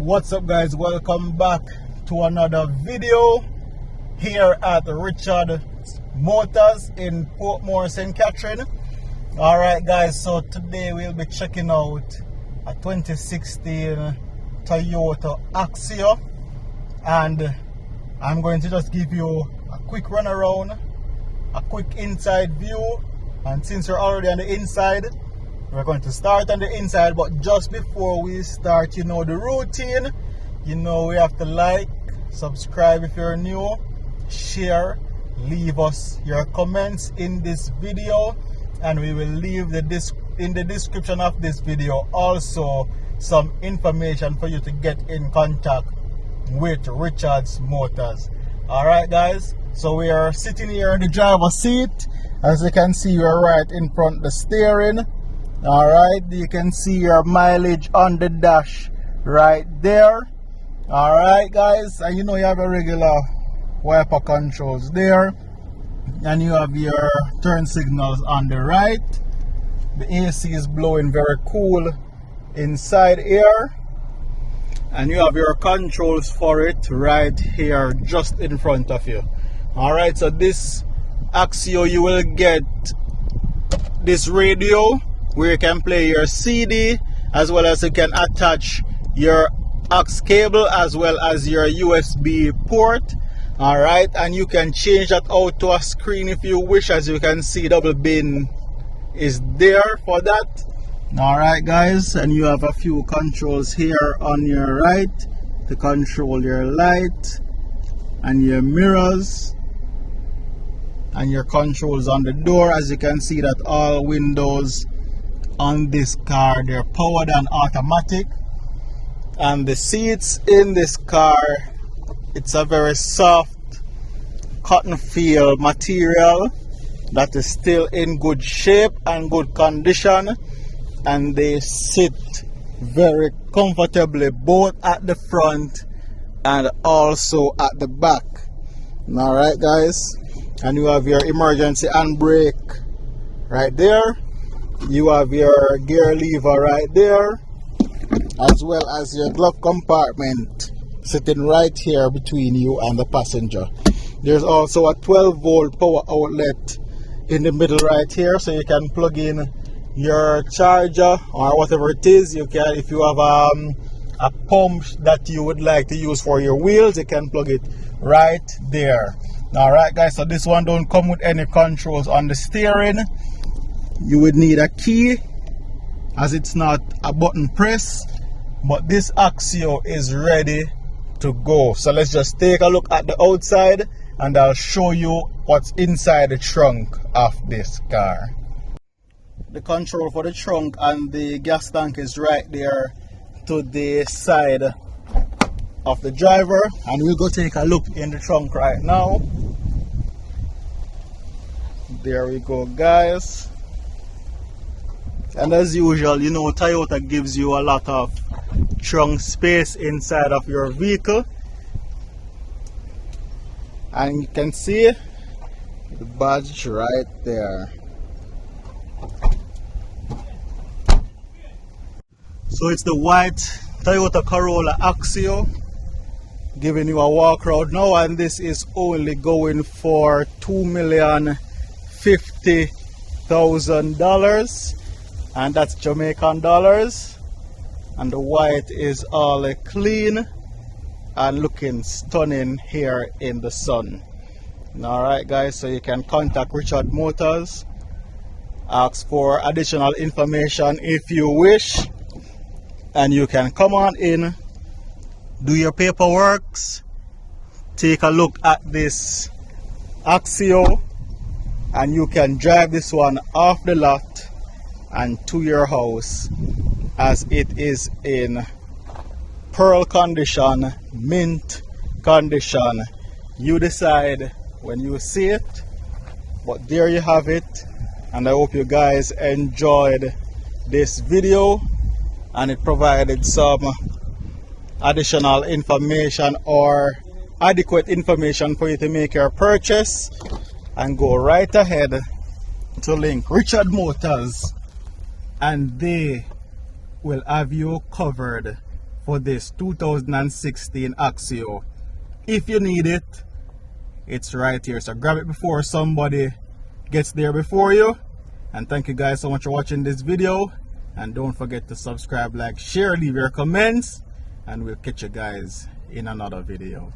What's up, guys? Welcome back to another video here at Richards Motors in Portmore, St. Catherine. Alright guys, so today we'll be checking out a 2016 Toyota Axio, and I'm going to just give you a quick run around, a quick inside view. And since you're already on the inside, we're going to start on the inside. But just before we start, the routine. We have to like, subscribe if you're new, share, leave us your comments in this video, and we will leave in the description of this video also some information for you to get in contact with Richards Motors. Alright guys, so we are sitting here in the driver's seat. As you can see, we're right in front of the steering. Alright, you can see your mileage on the dash right there. Alright guys, and you have a regular wiper controls there, and you have your turn signals on the right. The AC is blowing very cool inside here, and you have your controls for it right here just in front of you. Alright, so this Axio, you will get this radio where you can play your CD, as well as you can attach your aux cable as well as your USB port. Alright, and you can change that out to a screen if you wish. As you can see, double bin is there for that. Alright guys, and you have a few controls here on your right to control your light and your mirrors, and your controls on the door. As you can see that all windows on this car, they're powered and automatic. And the seats in this car, it's a very soft cotton feel material that is still in good shape and good condition, and they sit very comfortably both at the front and also at the back. Alright guys, and you have your emergency handbrake right there. You have your gear lever right there, as well as your glove compartment sitting right here between you and the passenger. There's also a 12-volt power outlet in the middle right here, so you can plug in your charger or whatever it is. You can, if you have a pump that you would like to use for your wheels, you can plug it right there. Alright guys, so this one don't come with any controls on the steering. You would need a key, as it's not a button press, but this Axio is ready to go. So let's just take a look at the outside, and I'll show you what's inside the trunk of this car. The control for the trunk and the gas tank is right there to the side of the driver, and we'll go take a look in the trunk right now. There we go guys. And as usual, Toyota gives you a lot of trunk space inside of your vehicle, and you can see the badge right there. So it's the white Toyota Corolla Axio, giving you a walk around now, and this is only going for $2,050,000, and that's Jamaican dollars. And the white is all clean and looking stunning here in the sun. Alright guys, so you can contact Richards Motors, ask for additional information if you wish, and you can come on in, do your paperwork, take a look at this Axio, and you can drive this one off the lot and to your house, as it is in pearl condition, mint condition. You decide when you see it, but there you have it. And I hope you guys enjoyed this video, and it provided some additional information or adequate information for you to make your purchase. And go right ahead to link Richards Motors, and they will have you covered for this 2016 Axio. If you need it, it's right here. So grab it before somebody gets there before you. And thank you guys so much for watching this video. And don't forget to subscribe, like, share, leave your comments. And we'll catch you guys in another video.